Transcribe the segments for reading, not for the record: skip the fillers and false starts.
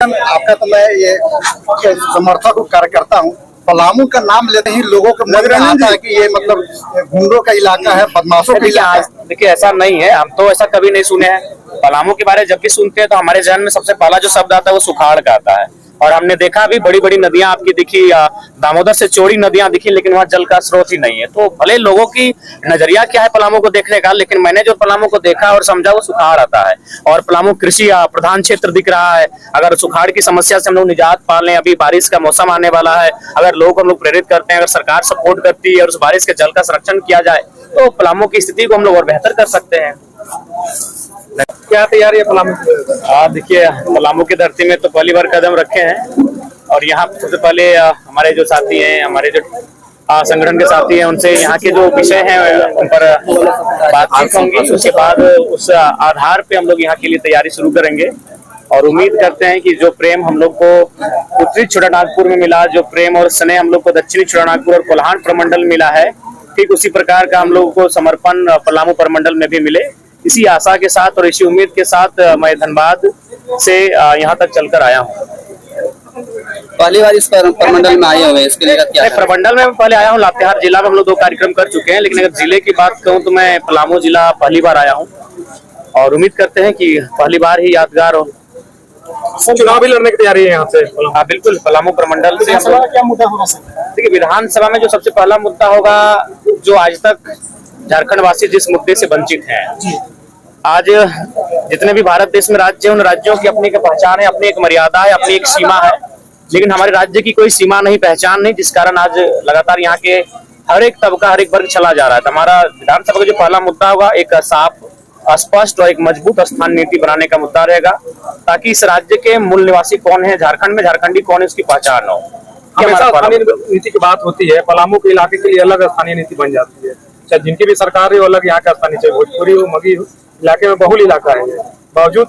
संगठन आपका तो मैं ये समर्थक कार्यकर्ता हूँ। पलामू का नाम लेते ही लोगों को मन में आता है कि ये मतलब गुंडों का इलाका है, बदमाशों का इलाका है। देखिए ऐसा नहीं है, हम तो ऐसा कभी नहीं सुने हैं। पलामू के बारे में जब भी सुनते हैं तो हमारे जहन में सबसे पहला जो शब्द आता है वो सुखाड़ का आता है। और हमने देखा भी बड़ी बड़ी नदियां आपकी दिखी, दामोदर से चौड़ी नदियां दिखी, लेकिन वहाँ जल का स्रोत ही नहीं है। तो भले लोगों की नजरिया क्या है पलामू को देखने का, लेकिन मैंने जो पलामू को देखा और समझा वो सुखाड़ आता है। और पलामू कृषि प्रधान क्षेत्र दिख रहा है। अगर सुखाड़ की समस्या से हम लोग निजात पा लें, अभी बारिश का मौसम आने वाला है, अगर लोगों को हम लोग प्रेरित करते हैं, अगर सरकार सपोर्ट करती है और उस बारिश के जल का संरक्षण किया जाए तो पलामू की स्थिति को हम लोग और बेहतर कर सकते हैं। क्या तैयारी है पलामू? देखिए पलामू की धरती में तो पहली बार कदम रखे हैं और यहाँ सबसे पहले हमारे जो साथी हैं, हमारे जो संगठन के साथी हैं, उनसे यहाँ के जो विषय हैं उन पर बातचीत होंगी। उसके बाद उस आधार पे हम लोग यहाँ के लिए तैयारी शुरू करेंगे और उम्मीद करते हैं कि जो प्रेम हम लोग को उत्तरी छोटानागपुर में मिला, जो प्रेम और स्नेह हम लोग को दक्षिणी छोटानागपुर और कोल्हान प्रमंडल मिला है, ठीक उसी प्रकार का हम लोगों को समर्पण पलामू प्रमंडल में भी मिले। इसी आशा के साथ और इसी उम्मीद के साथ मैं धनबाद से यहाँ तक चलकर आया हूँ। पहली बार इस प्रमंडल में आए हुए, इसके लिए क्या? प्रमंडल में पहले आया हूँ, लातेहार जिला में हम लोग 2 कार्यक्रम कर चुके हैं, लेकिन अगर जिले की बात कहूँ तो मैं पलामू जिला पहली बार आया हूँ और उम्मीद करते हैं कि पहली बार ही यादगार हो। चुनाव भी लड़ने की तैयारी है यहाँ से? हाँ बिल्कुल, पलामू प्रमंडल से। क्या मुद्दा होगा सर? देखिए विधानसभा में जो सबसे पहला मुद्दा होगा, जो आज तक झारखंड वासी जिस मुद्दे से वंचित हैं, आज जितने भी भारत देश में राज्य हैं, उन राज्यों की अपनी एक पहचान है, अपनी एक मर्यादा है, अपनी एक सीमा है, लेकिन हमारे राज्य की कोई सीमा नहीं, पहचान नहीं, जिस कारण आज लगातार यहाँ के हर एक तबका, हर एक वर्ग चला जा रहा है। तो हमारा विधानसभा का जो पहला मुद्दा होगा, एक साफ, स्पष्ट और एक मजबूत स्थान नीति बनाने का मुद्दा रहेगा, ताकि इस राज्य के मूल निवासी कौन है, झारखंड में झारखंडी कौन है, उसकी पहचान हो। हमेशा स्थानीय नीति की बात होती है, पलामू के इलाके के लिए अलग स्थानीय नीति बन जाती है, चाहे जिनकी भी सरकार है वो अलग यहाँ का स्थानीय, चाहे भोजपुरी हो, मगही हो, इलाके में बहुल इलाका है, बावजूद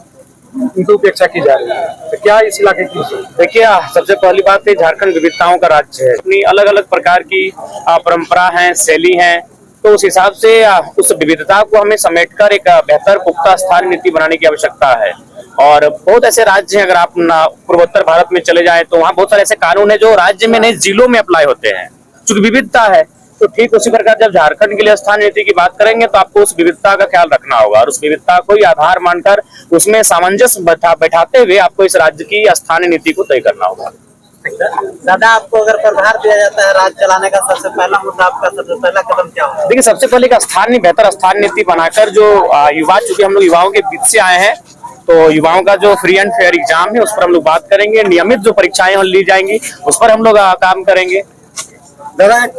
इनकी उपेक्षा की जा रही है। तो क्या इस इलाके की? देखिए सबसे पहली बात है, झारखंड विविधताओं का राज्य है, अपनी अलग अलग प्रकार की परंपरा है, शैली है, तो उस हिसाब से उस विविधता को हमें समेटकर एक बेहतर पुख्ता स्थान नीति बनाने की आवश्यकता है। और बहुत ऐसे राज्य हैं, अगर आप पूर्वोत्तर भारत में चले जाएं तो वहाँ बहुत सारे ऐसे कानून है जो राज्य में नहीं जिलों में अप्लाई होते हैं, चूंकि विविधता है। तो ठीक उसी प्रकार जब झारखंड के लिए स्थान नीति की बात करेंगे तो आपको उस विविधता का ख्याल रखना होगा और उस विविधता को ही आधार मानकर उसमें सामंजस्य बैठाते हुए आपको इस राज्य की स्थानीय नीति को तय करना होगा। दादा, आपको अगर प्रभार दिया जाता है राज्य चलाने का, सबसे पहला मुद्दा आपका सबसे पहला कदम क्या होगा? देखिए सबसे पहले एक स्थानीय बेहतर स्थानीय नीति बनाकर जो युवा, चूंकि हम लोग युवाओं के बीच से आए हैं, तो युवाओं का जो फ्री एंड फेयर एग्जाम है उस पर हम लोग बात करेंगे, नियमित जो परीक्षाएं ली जाएंगी उस पर हम लोग काम करेंगे। दादा एक